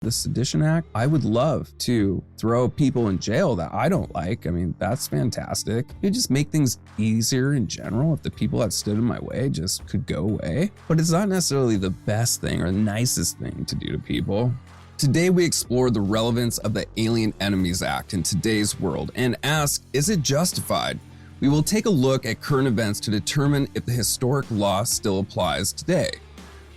the Sedition Act. I would love to throw people in jail that I don't like. I mean, that's fantastic. It just make things easier in general if the people that stood in my way just could go away. But it's not necessarily the best thing or the nicest thing to do to people. Today we explore the relevance of the Alien Enemies Act in today's world and ask, is it justified? We will take a look at current events to determine if the historic law still applies today.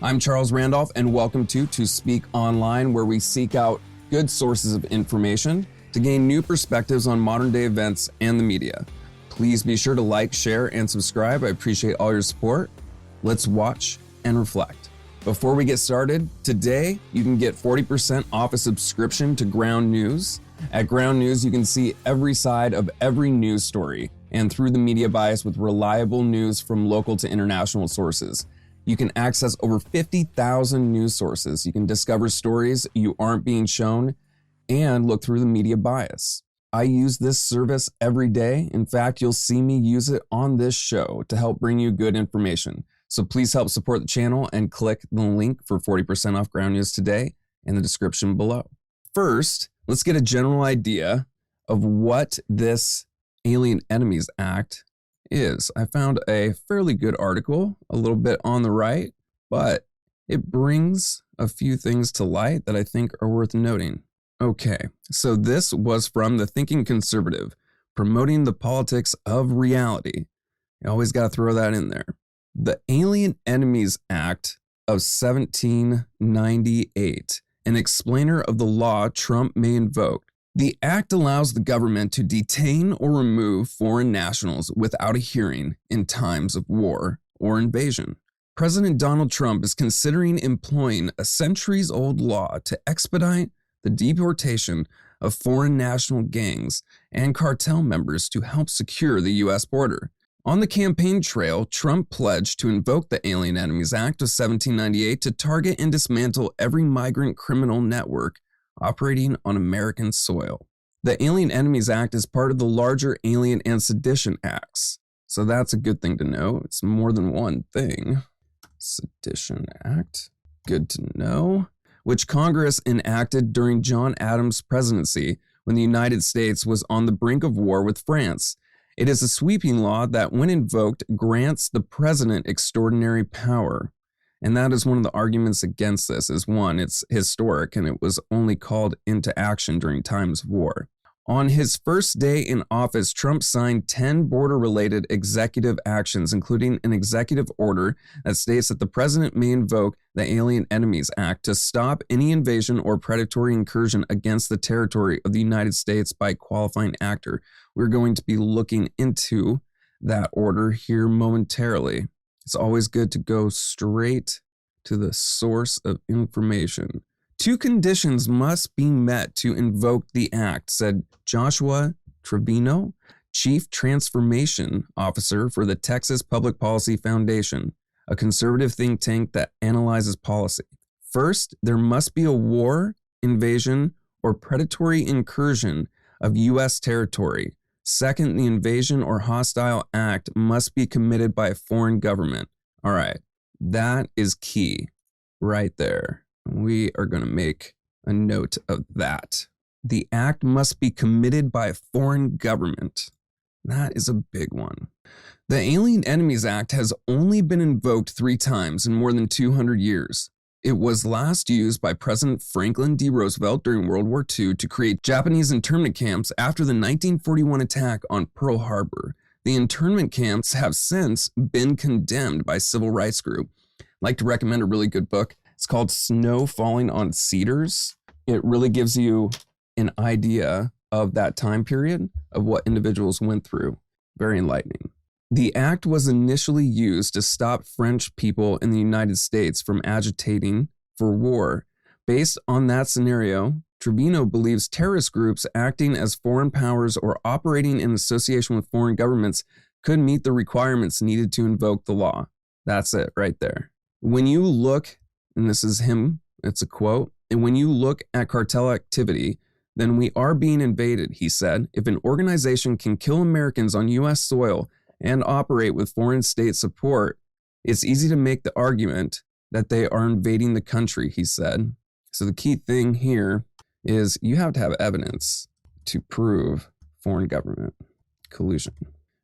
I'm Charles Randolph, and welcome to Speak Online, where we seek out good sources of information to gain new perspectives on modern day events and the media. Please be sure to like, share, and subscribe. I appreciate all your support. Let's watch and reflect. Before we get started, today you can get 40% off a subscription to Ground News. At Ground News, you can see every side of every news story and through the media bias with reliable news from local to international sources. You can access over 50,000 news sources. You can discover stories you aren't being shown and look through the media bias. I use this service every day. In fact, you'll see me use it on this show to help bring you good information. So please help support the channel and click the link for 40% off Ground News today in the description below. First, let's get a general idea of what this Alien Enemies Act is. I found a fairly good article, a little bit on the right, but it brings a few things to light that I think are worth noting. Okay, so this was from The Thinking Conservative, promoting the politics of reality. You always got to throw that in there. The Alien Enemies Act of 1798, an explainer of the law Trump may invoke. The act allows the government to detain or remove foreign nationals without a hearing in times of war or invasion. President Donald Trump is considering employing a centuries-old law to expedite the deportation of foreign national gangs and cartel members to help secure the U.S. border. On the campaign trail, Trump pledged to invoke the Alien Enemies Act of 1798 to target and dismantle every migrant criminal network operating on American soil. The Alien Enemies Act is part of the larger Alien and Sedition Acts. So that's a good thing to know. It's more than one thing. Sedition Act, good to know. Which Congress enacted during John Adams' presidency when the United States was on the brink of war with France. It is a sweeping law that, when invoked, grants the president extraordinary power. And that is one of the arguments against this is one, it's historic and it was only called into action during times of war. On his first day in office, Trump signed 10 border-related executive actions, including an executive order that states that the president may invoke the Alien Enemies Act to stop any invasion or predatory incursion against the territory of the United States by a qualifying actor. We're going to be looking into that order here momentarily. It's always good to go straight to the source of information. 2 conditions must be met to invoke the act, said Joshua Trevino, Chief Transformation Officer for the Texas Public Policy Foundation, a conservative think tank that analyzes policy. First, there must be a war, invasion, or predatory incursion of U.S. territory. Second, the invasion or hostile act must be committed by a foreign government. All right, that is key right there. We are going to make a note of that. The act must be committed by a foreign government. That is a big one. The Alien Enemies Act has only been invoked 3 times in more than 200 years. It was last used by President Franklin D. Roosevelt during World War II to create Japanese internment camps after the 1941 attack on Pearl Harbor. The internment camps have since been condemned by civil rights groups. I'd like to recommend a really good book. It's called Snow Falling on Cedars. It really gives you an idea of that time period of what individuals went through. Very enlightening. The act was initially used to stop French people in the United States from agitating for war. Based on that scenario, Trevino believes terrorist groups acting as foreign powers or operating in association with foreign governments could meet the requirements needed to invoke the law. That's it right there. When you look, and this is him, it's a quote, and when you look at cartel activity, then we are being invaded, he said. If an organization can kill Americans on U.S. soil and operate with foreign state support, it's easy to make the argument that they are invading the country, he said. So the key thing here is you have to have evidence to prove foreign government collusion.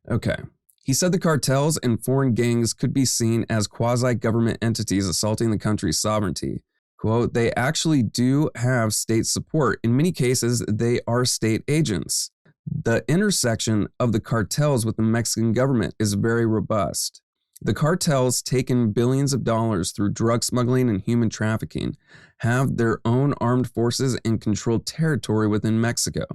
Okay. He said the cartels and foreign gangs could be seen as quasi-government entities assaulting the country's sovereignty. Quote, they actually do have state support. In many cases, they are state agents. The intersection of the cartels with the Mexican government is very robust. The cartels take in billions of dollars through drug smuggling and human trafficking, have their own armed forces and control territory within Mexico.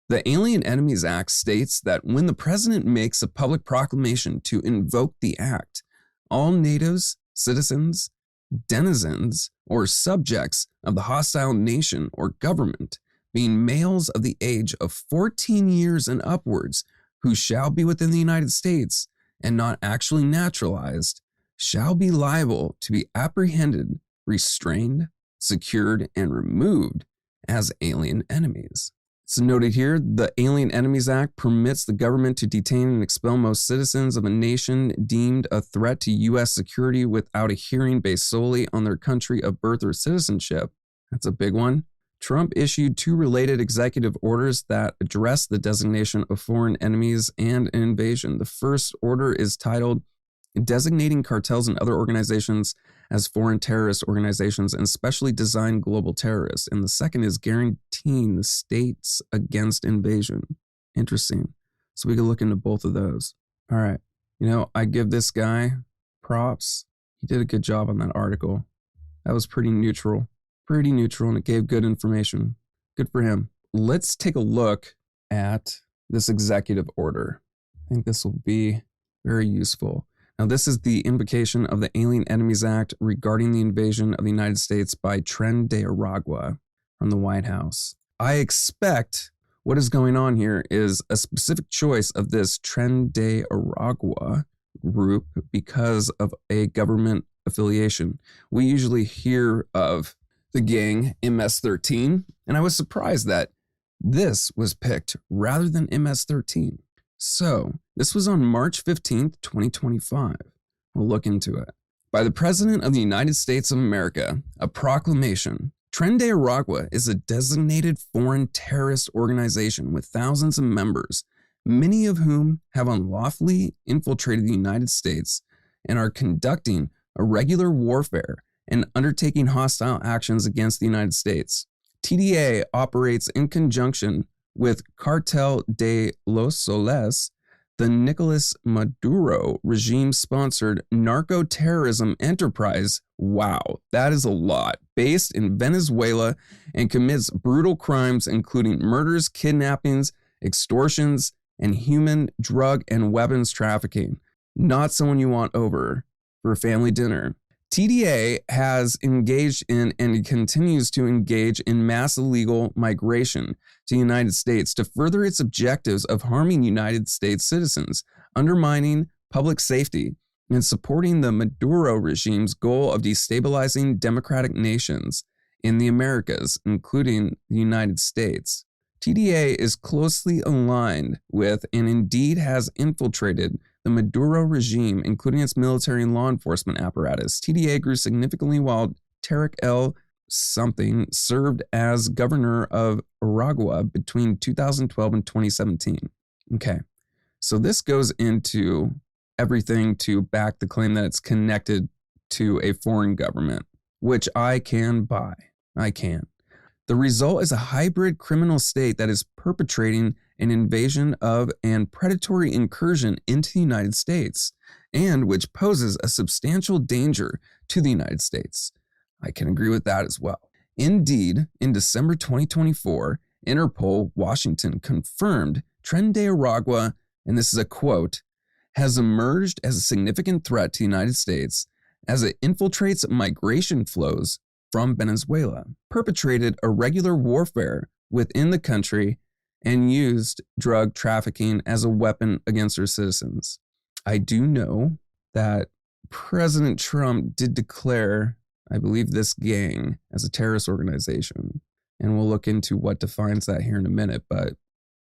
The Alien Enemies Act states that when the president makes a public proclamation to invoke the act, all natives, citizens, denizens, or subjects of the hostile nation or government, being males of the age of 14 years and upwards, who shall be within the United States and not actually naturalized, shall be liable to be apprehended, restrained, secured, and removed as alien enemies. It's noted here, the Alien Enemies Act permits the government to detain and expel most citizens of a nation deemed a threat to U.S. security without a hearing based solely on their country of birth or citizenship. That's a big one. Trump issued 2 related executive orders that address the designation of foreign enemies and an invasion. The first order is titled Designating Cartels and Other Organizations as Foreign Terrorist Organizations and Specially Designed Global Terrorists. And the second is Guaranteeing the States Against Invasion. Interesting. So we can look into both of those. All right. I give this guy props. He did a good job on that article. That was pretty neutral, and it gave good information. Good for him. Let's take a look at this executive order. I think this will be very useful. Now, this is the invocation of the Alien Enemies Act regarding the invasion of the United States by Tren de Aragua from the White House. I expect what is going on here is a specific choice of this Tren de Aragua group because of a government affiliation. We usually hear of the gang MS-13, and I was surprised that this was picked rather than MS-13. So, this was on March 15th, 2025. We'll look into it. By the President of the United States of America, a proclamation. Tren de Aragua is a designated foreign terrorist organization with thousands of members, many of whom have unlawfully infiltrated the United States and are conducting irregular warfare and undertaking hostile actions against the United States. TDA operates in conjunction with Cartel de los Soles, the Nicolas Maduro regime-sponsored narco-terrorism enterprise, wow, that is a lot, based in Venezuela and commits brutal crimes including murders, kidnappings, extortions, and human, drug, and weapons trafficking. Not someone you want over for a family dinner. TDA has engaged in and continues to engage in mass illegal migration to the United States to further its objectives of harming United States citizens, undermining public safety, and supporting the Maduro regime's goal of destabilizing democratic nations in the Americas, including the United States. TDA is closely aligned with and indeed has infiltrated the Maduro regime, including its military and law enforcement apparatus. TDA grew significantly while Tarek El Something served as governor of Aragua between 2012 and 2017. Okay, so this goes into everything to back the claim that it's connected to a foreign government, which I can buy. I can. The result is a hybrid criminal state that is perpetrating an invasion of and predatory incursion into the United States, and which poses a substantial danger to the United States. I can agree with that as well. Indeed, in December 2024, Interpol Washington confirmed Tren de Aragua, and this is a quote, has emerged as a significant threat to the United States as it infiltrates migration flows from Venezuela, perpetrated irregular warfare within the country, and used drug trafficking as a weapon against their citizens. I do know that President Trump did declare, I believe, this gang as a terrorist organization, and we'll look into what defines that here in a minute, but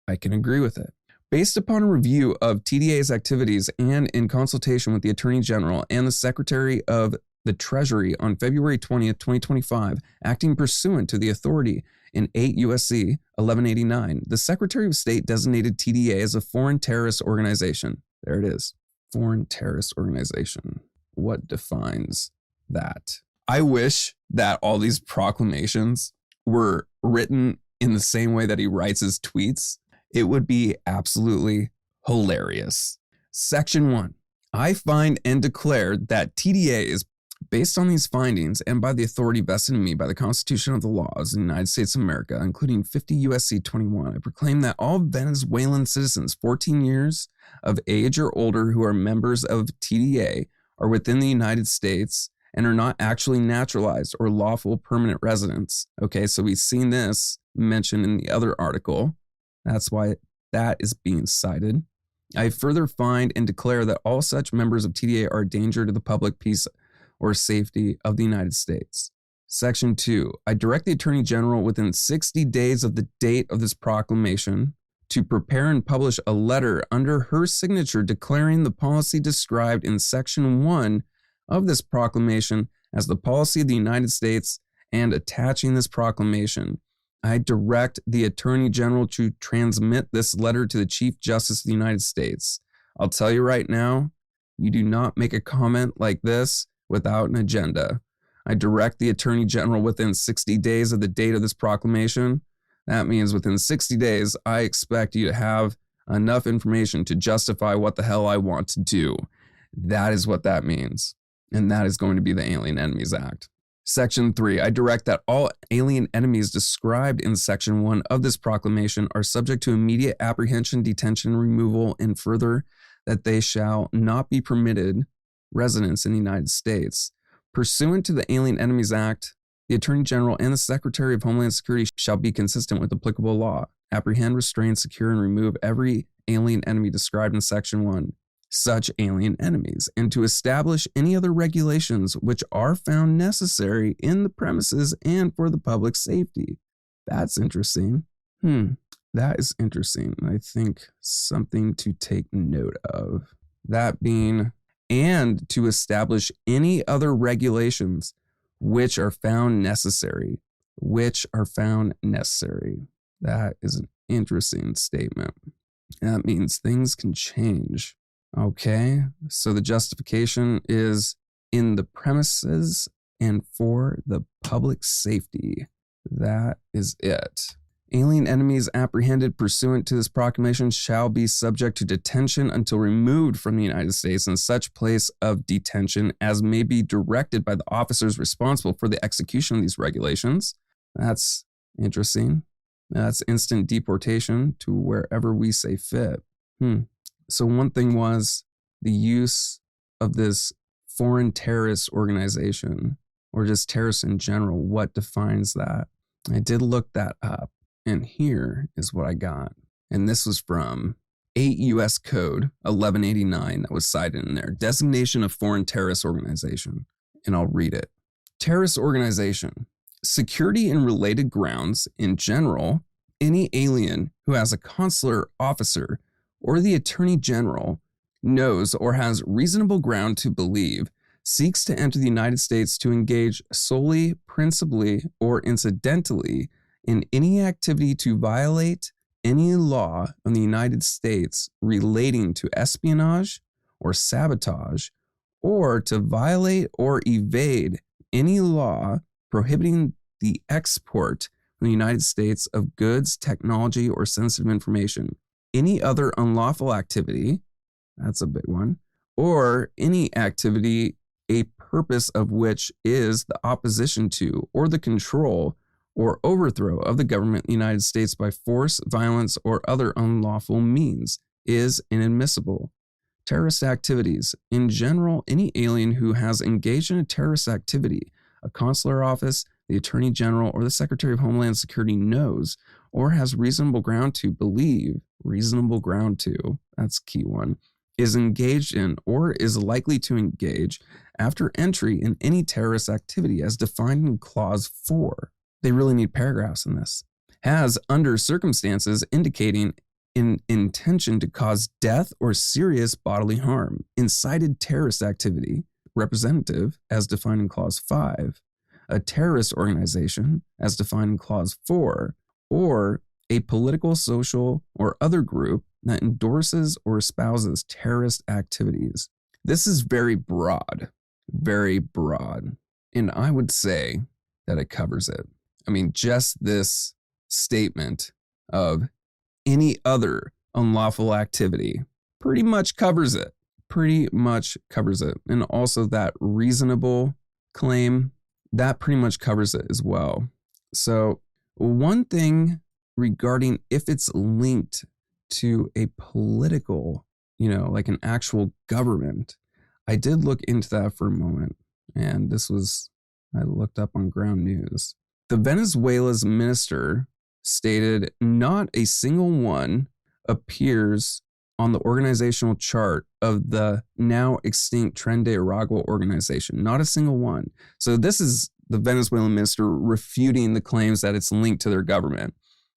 I can agree with it. Based upon a review of TDA's activities and in consultation with the Attorney General and the Secretary of the Treasury on February 20th, 2025, acting pursuant to the authority in 8 U.S.C. 1189, the Secretary of State designated TDA as a foreign terrorist organization. There it is. Foreign terrorist organization. What defines that? I wish that all these proclamations were written in the same way that he writes his tweets. It would be absolutely hilarious. Section 1. I find and declare that TDA is based on these findings and by the authority vested in me by the Constitution of the laws of the United States of America, including 50 U.S.C. 21, I proclaim that all Venezuelan citizens 14 years of age or older who are members of TDA are within the United States and are not actually naturalized or lawful permanent residents. Okay, so we've seen this mentioned in the other article. That's why that is being cited. I further find and declare that all such members of TDA are a danger to the public peace or safety of the United States. Section 2. I direct the Attorney General within 60 days of the date of this proclamation to prepare and publish a letter under her signature declaring the policy described in Section 1 of this proclamation as the policy of the United States and attaching this proclamation. I direct the Attorney General to transmit this letter to the Chief Justice of the United States. I'll tell you right now, you do not make a comment like this without an agenda. I direct the Attorney General within 60 days of the date of this proclamation. That means within 60 days, I expect you to have enough information to justify what the hell I want to do. That is what that means. And that is going to be the Alien Enemies Act. Section 3. I direct that all alien enemies described in Section 1 of this proclamation are subject to immediate apprehension, detention, removal, and further that they shall not be permitted residence in the United States. Pursuant to the Alien Enemies Act, the Attorney General and the Secretary of Homeland Security shall be consistent with applicable law, apprehend, restrain, secure, and remove every alien enemy described in Section 1, such alien enemies, and to establish any other regulations which are found necessary in the premises and for the public safety. That's interesting. That is interesting. I think something to take note of. That being, and to establish any other regulations which are found necessary. That is an interesting statement. That means things can change. Okay, so the justification is in the premises and for the public safety. That is it. Alien enemies apprehended pursuant to this proclamation shall be subject to detention until removed from the United States in such place of detention as may be directed by the officers responsible for the execution of these regulations. That's interesting. That's instant deportation to wherever we say fit. So one thing was the use of this foreign terrorist organization, or just terrorists in general. What defines that? I did look that up, and here is what I got. And this was from 8 U.S. Code 1189 that was cited in there. Designation of foreign terrorist organization. And I'll read it. Terrorist organization. Security and related grounds in general. Any alien who has a consular officer or the Attorney General knows or has reasonable ground to believe seeks to enter the United States to engage solely, principally, or incidentally in any activity to violate any law of the United States relating to espionage or sabotage, or to violate or evade any law prohibiting the export from the United States of goods, technology, or sensitive information. Any other unlawful activity, that's a big one, or any activity a purpose of which is the opposition to or the control or overthrow of the government of the United States by force, violence, or other unlawful means is inadmissible. Terrorist activities. In general, any alien who has engaged in a terrorist activity, a consular office, the Attorney General, or the Secretary of Homeland Security knows or has reasonable ground to believe, that's key one, is engaged in or is likely to engage after entry in any terrorist activity as defined in Clause 4. They really need paragraphs in this. Has, under circumstances indicating an intention to cause death or serious bodily harm, incited terrorist activity, representative, as defined in Clause 5, a terrorist organization, as defined in Clause 4, or a political, social, or other group that endorses or espouses terrorist activities. This is very broad, and I would say that it covers it. I mean, just this statement of any other unlawful activity pretty much covers it. And also that reasonable claim, that pretty much covers it as well. So one thing regarding if it's linked to a political, like an actual government, I did look into that for a moment. And I looked up on Ground News. The Venezuela's minister stated not a single one appears on the organizational chart of the now extinct Tren de Aragua organization. Not a single one. So this is the Venezuelan minister refuting the claims that it's linked to their government,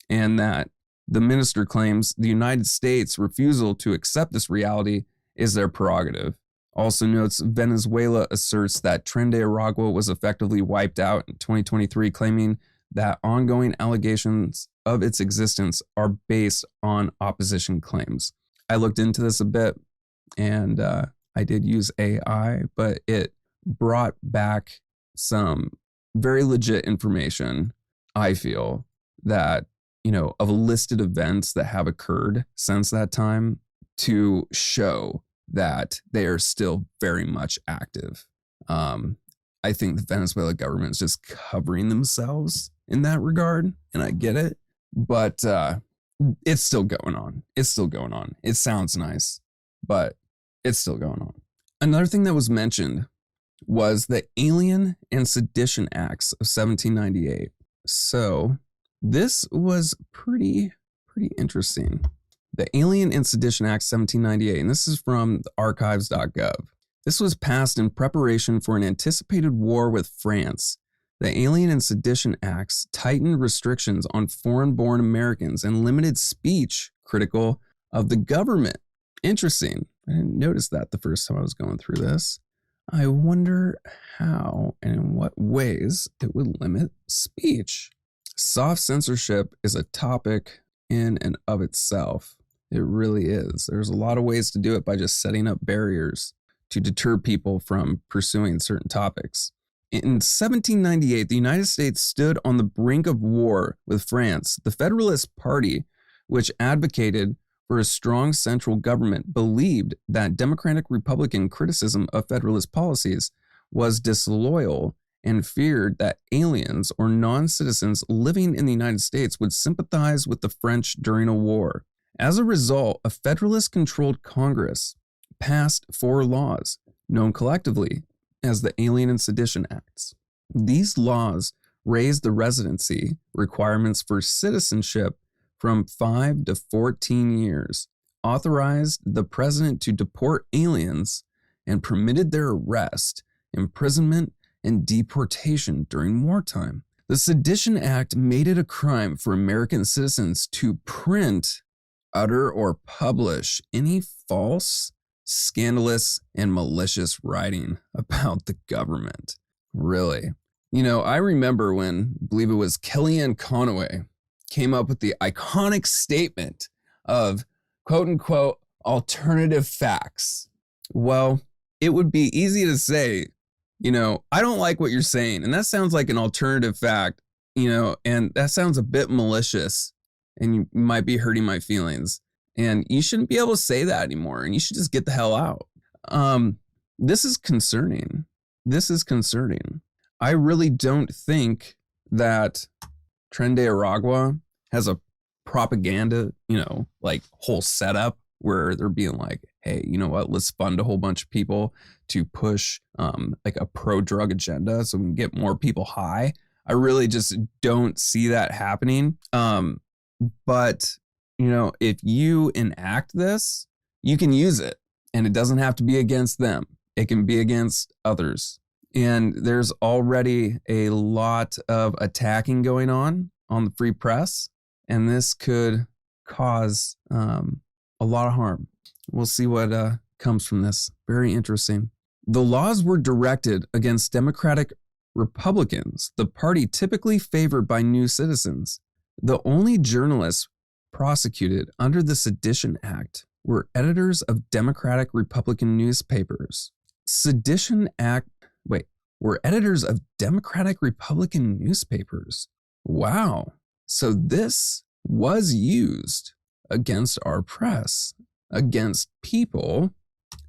and that the minister claims the United States' refusal to accept this reality is their prerogative. Also notes Venezuela asserts that Tren de Aragua was effectively wiped out in 2023, claiming that ongoing allegations of its existence are based on opposition claims. I looked into this a bit, and I did use AI, but it brought back some very legit information, I feel, that, of listed events that have occurred since that time to show that they are still very much active. I think the Venezuela government is just covering themselves in that regard, and I get it, but it's still going on. It sounds nice, but it's still going on. Another thing that was mentioned was the Alien and Sedition Acts of 1798. So this was pretty interesting. The Alien and Sedition Act 1798, and this is from archives.gov. This was passed in preparation for an anticipated war with France. The Alien and Sedition Acts tightened restrictions on foreign-born Americans and limited speech critical of the government. Interesting. I didn't notice that the first time I was going through this. I wonder how and in what ways it would limit speech. Soft censorship is a topic in and of itself. It really is. There's a lot of ways to do it by just setting up barriers to deter people from pursuing certain topics. In 1798, the United States stood on the brink of war with France. The Federalist Party, which advocated for a strong central government, believed that Democratic Republican criticism of Federalist policies was disloyal and feared that aliens or non-citizens living in the United States would sympathize with the French during a war. As a result, a Federalist-controlled Congress passed 4 laws, known collectively as the Alien and Sedition Acts. These laws raised the residency requirements for citizenship from 5 to 14 years, authorized the president to deport aliens, and permitted their arrest, imprisonment, and deportation during wartime. The Sedition Act made it a crime for American citizens to print, utter, or publish any false, scandalous, and malicious writing about the government. Really. I remember when, I believe it was Kellyanne Conway, came up with the iconic statement of quote unquote alternative facts. Well, it would be easy to say, I don't like what you're saying. And that sounds like an alternative fact, and that sounds a bit malicious, and you might be hurting my feelings. And you shouldn't be able to say that anymore. And you should just get the hell out. This is concerning. I really don't think that Tren de Aragua has a propaganda, whole setup where they're being like, hey, you know what, let's fund a whole bunch of people to push a pro-drug agenda so we can get more people high. I really just don't see that happening. But, if you enact this, you can use it, and it doesn't have to be against them. It can be against others. And there's already a lot of attacking going on the free press, and this could cause a lot of harm. We'll see what comes from this. Very interesting. The laws were directed against Democratic Republicans, the party typically favored by new citizens. The only journalists prosecuted under the Sedition Act were editors of Democratic Republican newspapers. Were editors of Democratic Republican newspapers. Wow. So this was used against our press, against people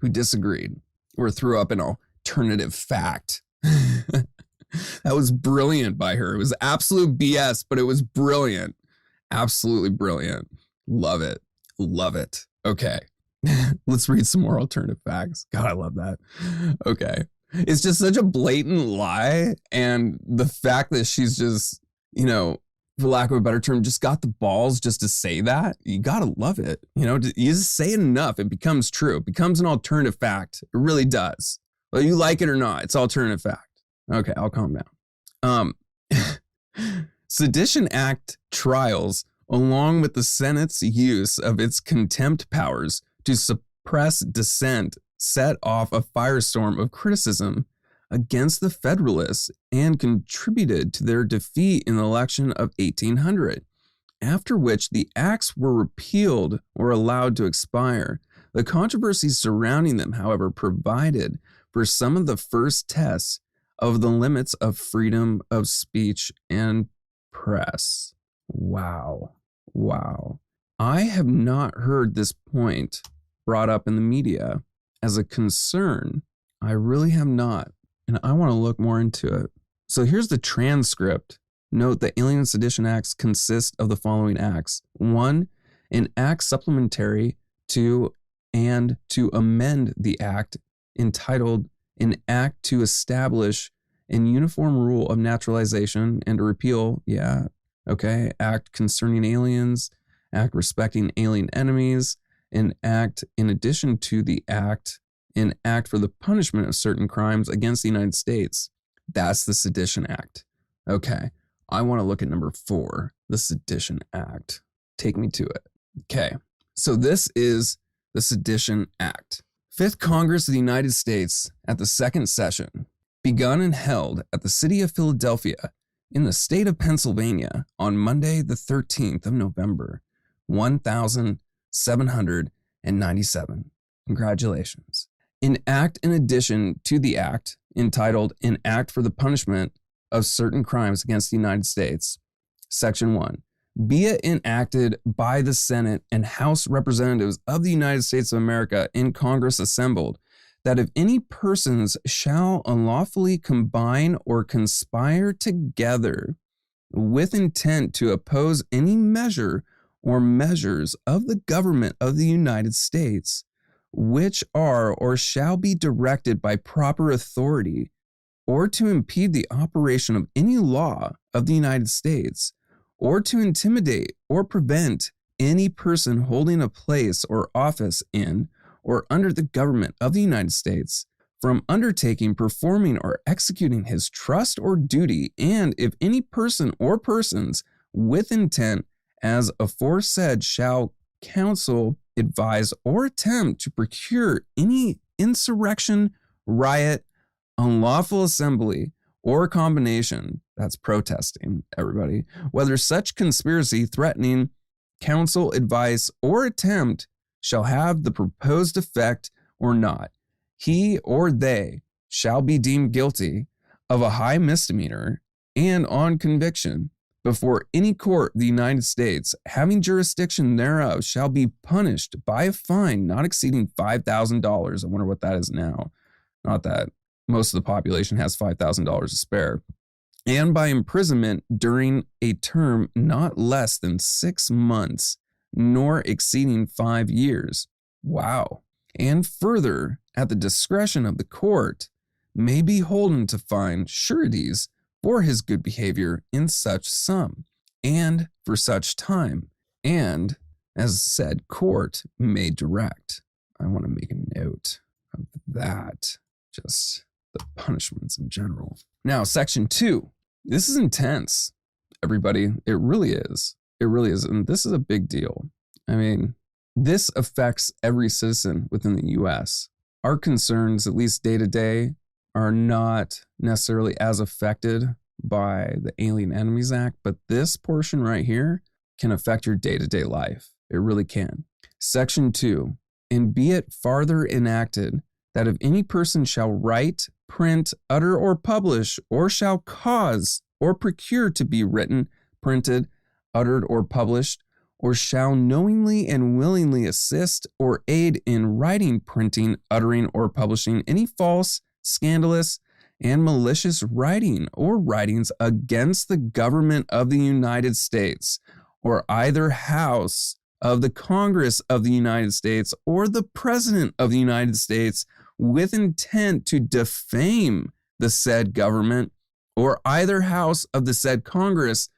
who disagreed or threw up an alternative fact. That was brilliant by her. It was absolute BS, but it was brilliant. Absolutely brilliant. Love it. Love it. Okay. Let's read some more alternative facts. God, I love that. Okay. It's just such a blatant lie. And the fact that she's just, for lack of a better term, just got the balls just to say that, you gotta love it. You just say it enough, it becomes true. It becomes an alternative fact. It really does. Whether you like it or not, it's alternative fact. Okay, I'll calm down. Sedition Act trials, along with the Senate's use of its contempt powers to suppress dissent, set off a firestorm of criticism against the Federalists and contributed to their defeat in the election of 1800, after which the acts were repealed or allowed to expire. The controversies surrounding them, however, provided for some of the first tests of the limits of freedom of speech and press. Wow. I have not heard this point brought up in the media as a concern. I really have not, and I want to look more into it. So here's the transcript. Note the Alien and Sedition Acts consist of the following acts. 1, an act supplementary to and to amend the act entitled an act to establish an uniform rule of naturalization and to repeal, act concerning aliens, act respecting alien enemies, an act in addition to the act, an act for the punishment of certain crimes against the United States. That's the Sedition Act. Okay, I want to look at number 4, the Sedition Act. Take me to it. Okay, so this is the Sedition Act. 5th Congress of the United States at the 2nd session, begun and held at the city of Philadelphia in the state of Pennsylvania on Monday, the 13th of November, 1797. Congratulations. An act in addition to the act entitled An Act for the Punishment of Certain Crimes Against the United States, Section 1. Be it enacted by the Senate and House Representatives of the United States of America in Congress assembled, that if any persons shall unlawfully combine or conspire together with intent to oppose any measure or measures of the government of the United States, which are or shall be directed by proper authority, or to impede the operation of any law of the United States, or to intimidate or prevent any person holding a place or office in or under the government of the United States from undertaking, performing, or executing his trust or duty, and if any person or persons with intent as aforesaid shall counsel, advise, or attempt to procure any insurrection, riot, unlawful assembly, or combination, that's protesting, everybody, whether such conspiracy, threatening, counsel, advice, or attempt shall have the proposed effect or not, he or they shall be deemed guilty of a high misdemeanor, and on conviction before any court of the United States having jurisdiction thereof shall be punished by a fine not exceeding $5,000. I wonder what that is now. Not that most of the population has $5,000 to spare. And by imprisonment during a term not less than 6 months, nor exceeding 5 years. Wow. And further, at the discretion of the court, may be holden to find sureties for his good behavior in such sum, and for such time, and as said court may direct. I want to make a note of that, just the punishments in general. Now, section 2. This is intense, everybody. It really is. It really is. And this is a big deal. I mean, this affects every citizen within the U.S. Our concerns, at least day to day, are not necessarily as affected by the Alien Enemies Act, but this portion right here can affect your day-to-day life. It really can. Section 2, and be it farther enacted that if any person shall write, print, utter, or publish, or shall cause or procure to be written, printed, uttered, or published, or shall knowingly and willingly assist or aid in writing, printing, uttering, or publishing any false, scandalous, and malicious writing or writings against the government of the United States, or either house of the Congress of the United States, or the President of the United States, with intent to defame the said government, or either house of the said Congress,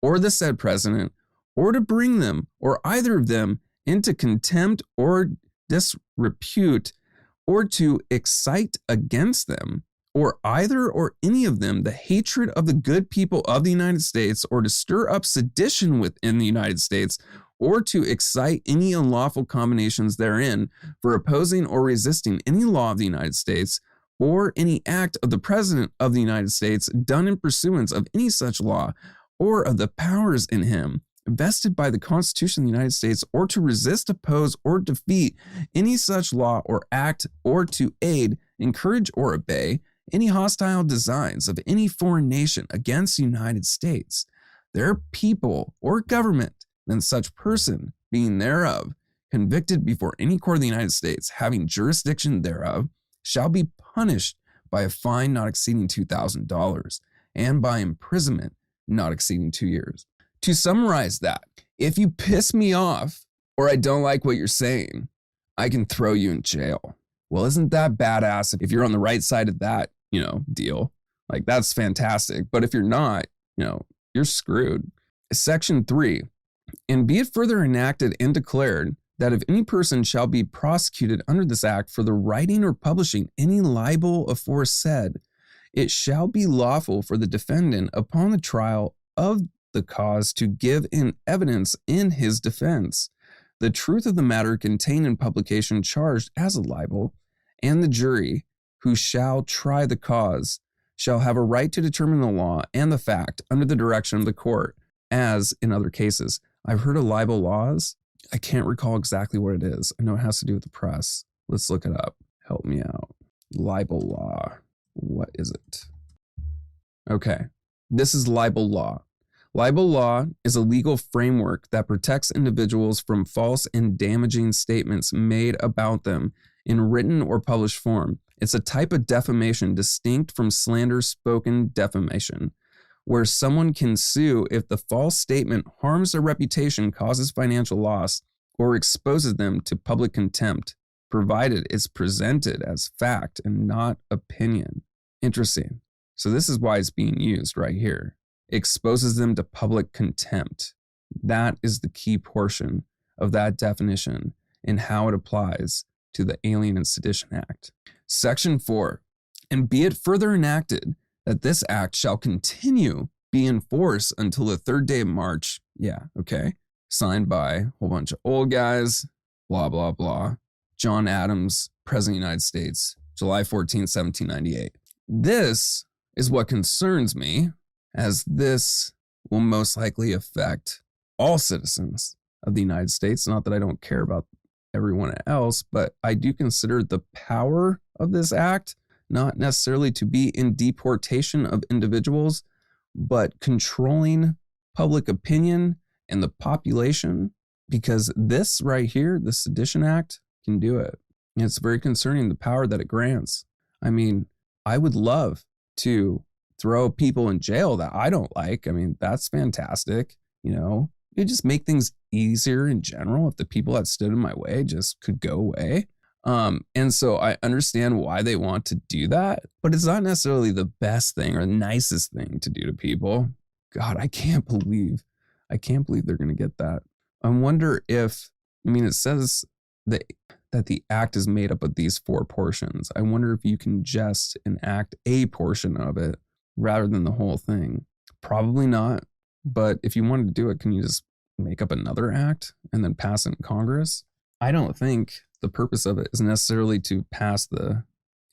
or the said President, or to bring them, or either of them, into contempt or disrepute, or to excite against them, or either or any of them, the hatred of the good people of the United States, or to stir up sedition within the United States, or to excite any unlawful combinations therein, for opposing or resisting any law of the United States, or any act of the President of the United States done in pursuance of any such law, or of the powers in him vested by the Constitution of the United States, or to resist, oppose, or defeat any such law or act, or to aid, encourage, or obey any hostile designs of any foreign nation against the United States, their people, or government, then such person being thereof convicted before any court of the United States having jurisdiction thereof shall be punished by a fine not exceeding $2,000 and by imprisonment not exceeding 2 years. To summarize that, if you piss me off or I don't like what you're saying, I can throw you in jail. Well, isn't that badass if you're on the right side of that, deal? Like, that's fantastic. But if you're not, you're screwed. Section 3, and be it further enacted and declared that if any person shall be prosecuted under this act for the writing or publishing any libel aforesaid, it shall be lawful for the defendant upon the trial of the cause to give in evidence in his defense the truth of the matter contained in publication charged as a libel, and the jury who shall try the cause shall have a right to determine the law and the fact under the direction of the court, as in other cases. I've heard of libel laws. I can't recall exactly what it is. I know it has to do with the press. Let's look it up. Help me out. Libel law. What is it? Okay, this is libel law. Libel law is a legal framework that protects individuals from false and damaging statements made about them in written or published form. It's a type of defamation distinct from slander spoken defamation, where someone can sue if the false statement harms their reputation, causes financial loss, or exposes them to public contempt, provided it's presented as fact and not opinion. Interesting. So this is why it's being used right here. Exposes them to public contempt. That is the key portion of that definition and how it applies to the Alien and Sedition Act. Section 4, and be it further enacted that this act shall continue be in force until the 3rd day of March. Yeah, okay. Signed by a whole bunch of old guys, blah, blah, blah. John Adams, President of the United States, July 14, 1798. This is what concerns me, as this will most likely affect all citizens of the United States. Not that I don't care about everyone else, but I do consider the power of this act not necessarily to be in deportation of individuals, but controlling public opinion and the population, because this right here, the Sedition Act, can do it. And it's very concerning, the power that it grants. I mean, I would love to throw people in jail that I don't like. I mean, that's fantastic. It just make things easier in general if the people that stood in my way just could go away. And so I understand why they want to do that, but it's not necessarily the best thing or the nicest thing to do to people. God, I can't believe they're going to get that. I wonder if, it says that the act is made up of these 4 portions. I wonder if you can just enact a portion of it rather than the whole thing. Probably not. But if you wanted to do it, can you just make up another act and then pass it in Congress? I don't think the purpose of it is necessarily to pass the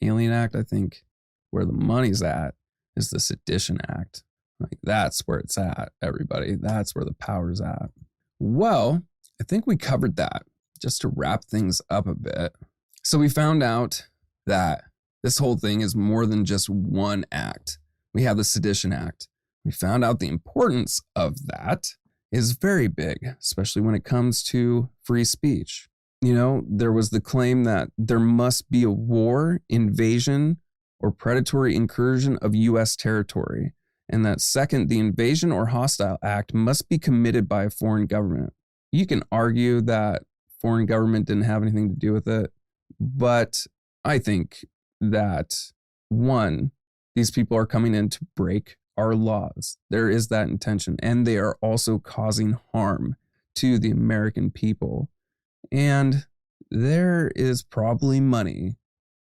Alien Act. I think where the money's at is the Sedition Act. Like, that's where it's at, everybody. That's where the power's at. Well, I think we covered that. Just to wrap things up a bit. So we found out that this whole thing is more than just one act. We have the Sedition Act. We found out the importance of that is very big, especially when it comes to free speech. You know, there was the claim that there must be a war, invasion, or predatory incursion of U.S. territory. And that second, the invasion or hostile act must be committed by a foreign government. You can argue that foreign government didn't have anything to do with it, but I think that, one, these people are coming in to break our laws. There is that intention, and they are also causing harm to the American people. And there is probably money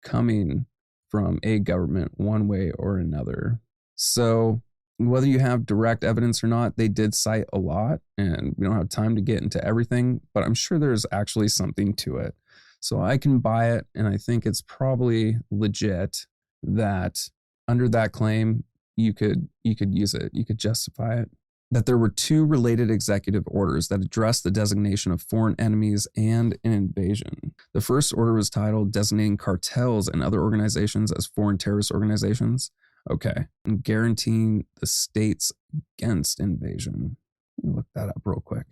coming from a government one way or another. So whether you have direct evidence or not, they did cite a lot, and we don't have time to get into everything, but I'm sure there's actually something to it. So I can buy it, and I think it's probably legit that under that claim, you could use it, you could justify it. That there were two related executive orders that addressed the designation of foreign enemies and an invasion. The first order was titled Designating Cartels and Other Organizations as Foreign Terrorist Organizations. Okay. And guaranteeing the states against invasion. Let me look that up real quick.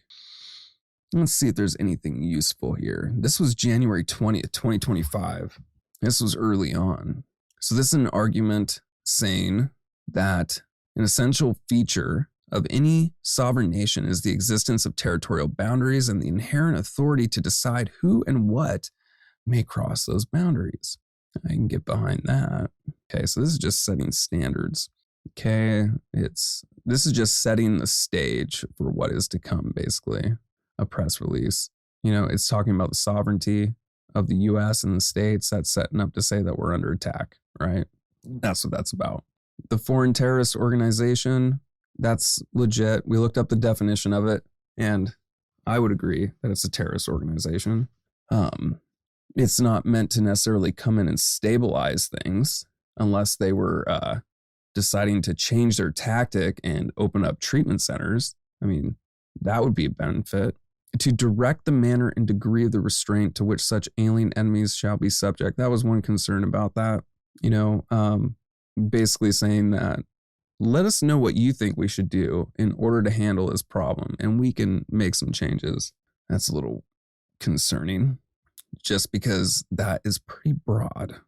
Let's see if there's anything useful here. This was January 20th, 2025. This was early on. So this is an argument saying that an essential feature of any sovereign nation is the existence of territorial boundaries and the inherent authority to decide who and what may cross those boundaries. I can get behind that. Okay, so this is just setting standards. Okay, this is just setting the stage for what is to come, basically. A press release. You know, it's talking about the sovereignty of the US and the states. That's setting up to say that we're under attack, right? That's what that's about. The foreign terrorist organization, that's legit. We looked up the definition of it, and I would agree that it's a terrorist organization. It's not meant to necessarily come in and stabilize things unless they were deciding to change their tactic and open up treatment centers. I mean, that would be a benefit. To direct the manner and degree of the restraint to which such alien enemies shall be subject. That was one concern about that. You know, basically saying that, let us know what you think we should do in order to handle this problem, and we can make some changes. That's a little concerning, just because that is pretty broad.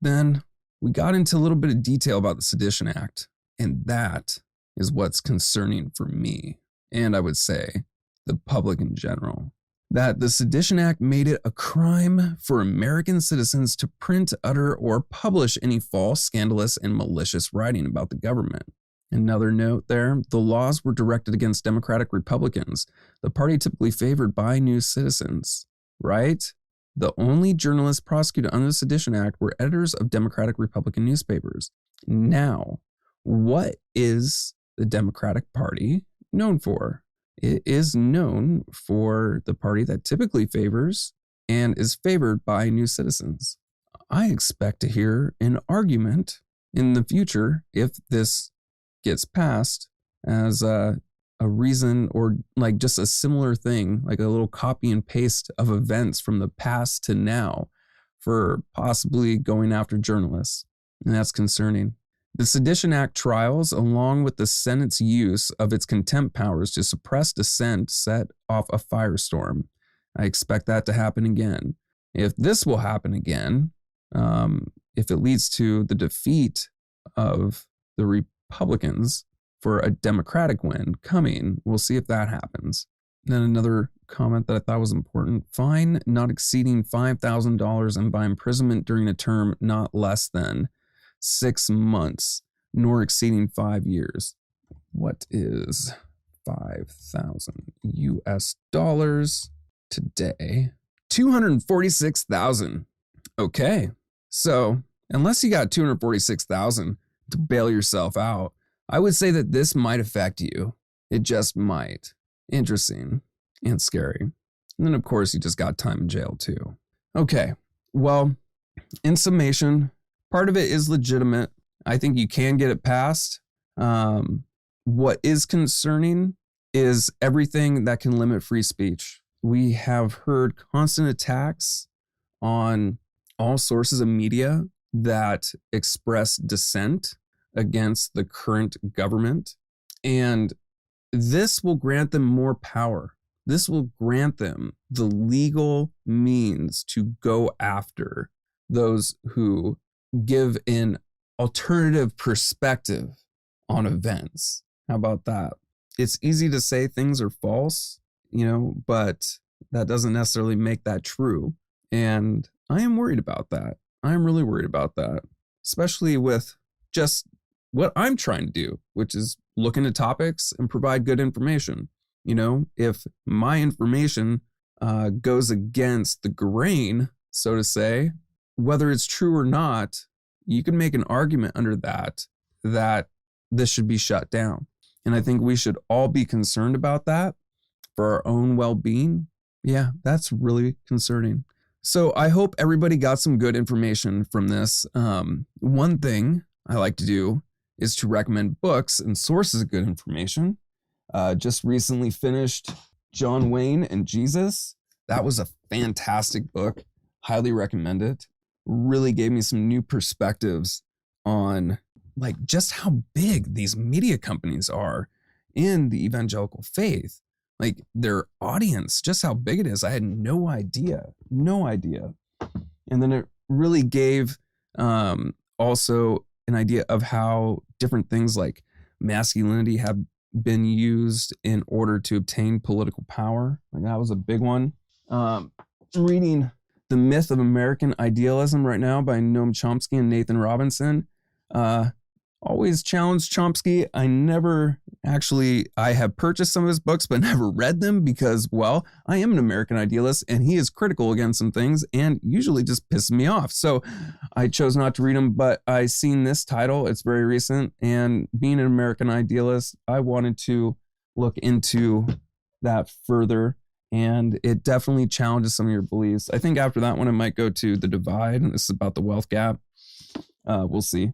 Then we got into a little bit of detail about the Sedition Act, and that is what's concerning for me, and I would say the public in general. That the Sedition Act made it a crime for American citizens to print, utter, or publish any false, scandalous, and malicious writing about the government. Another note there, the laws were directed against Democratic Republicans, the party typically favored by new citizens, right? The only journalists prosecuted under the Sedition Act were editors of Democratic Republican newspapers. Now, what is the Democratic Party known for? It is known for the party that typically favors and is favored by new citizens. I expect to hear an argument in the future, if this gets passed, as a reason, or like just a similar thing, like a little copy and paste of events from the past to now for possibly going after journalists. And that's concerning. The Sedition Act trials, along with the Senate's use of its contempt powers to suppress dissent, set off a firestorm. I expect that to happen again. If this will happen again, if it leads to the defeat of the Republicans for a Democratic win coming, we'll see if that happens. Then another comment that I thought was important: fine not exceeding $5,000 and by imprisonment during a term not less than 6 months, nor exceeding 5 years. What is 5,000 US dollars today? 246,000. Okay. So unless you got 246,000 to bail yourself out, I would say that this might affect you. It just might. Interesting and scary. And then, of course, he just got time in jail too. Okay, well, in summation, part of it is legitimate. I think you can get it passed. What is concerning is everything that can limit free speech. We have heard constant attacks on all sources of media that express dissent against the current government. And this will grant them more power. This will grant them the legal means to go after those who give an alternative perspective on events. How about that? It's easy to say things are false, but that doesn't necessarily make that true. And I am worried about that. I am really worried about that, especially with just what I'm trying to do, which is look into topics and provide good information. If my information goes against the grain, so to say, whether it's true or not, you can make an argument under that this should be shut down. And I think we should all be concerned about that for our own well-being. Yeah, that's really concerning. So I hope everybody got some good information from this. One thing I like to do is to recommend books and sources of good information. Just recently finished John Wayne and Jesus. That was a fantastic book. Highly recommend it. Really gave me some new perspectives on just how big these media companies are in the evangelical faith. Their audience, just how big it is. I had no idea. And then it really gave also an idea of how different things like masculinity have been used in order to obtain political power. That was a big one. Reading The Myth of American Idealism right now by Noam Chomsky and Nathan Robinson. Always challenged Chomsky. I have purchased some of his books, but never read them because, well, I am an American idealist and he is critical against some things and usually just pisses me off. So I chose not to read them, but I seen this title. It's very recent. And being an American idealist, I wanted to look into that further. And it definitely challenges some of your beliefs. I think after that one, I might go to The Divide. And this is about the wealth gap. We'll see.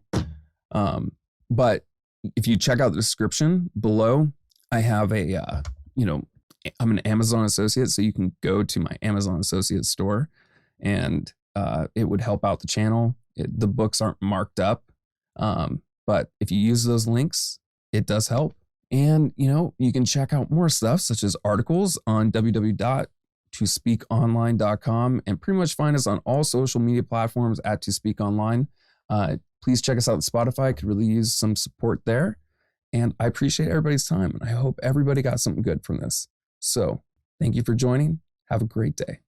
But if you check out the description below, I have I'm an Amazon associate, so you can go to my Amazon associate store and it would help out the channel. The books aren't marked up, but if you use those links, it does help. And, you can check out more stuff such as articles on www.tospeakonline.com and pretty much find us on all social media platforms at To Speak Online. Please check us out on Spotify. Could really use some support there. And I appreciate everybody's time. And I hope everybody got something good from this. So thank you for joining. Have a great day.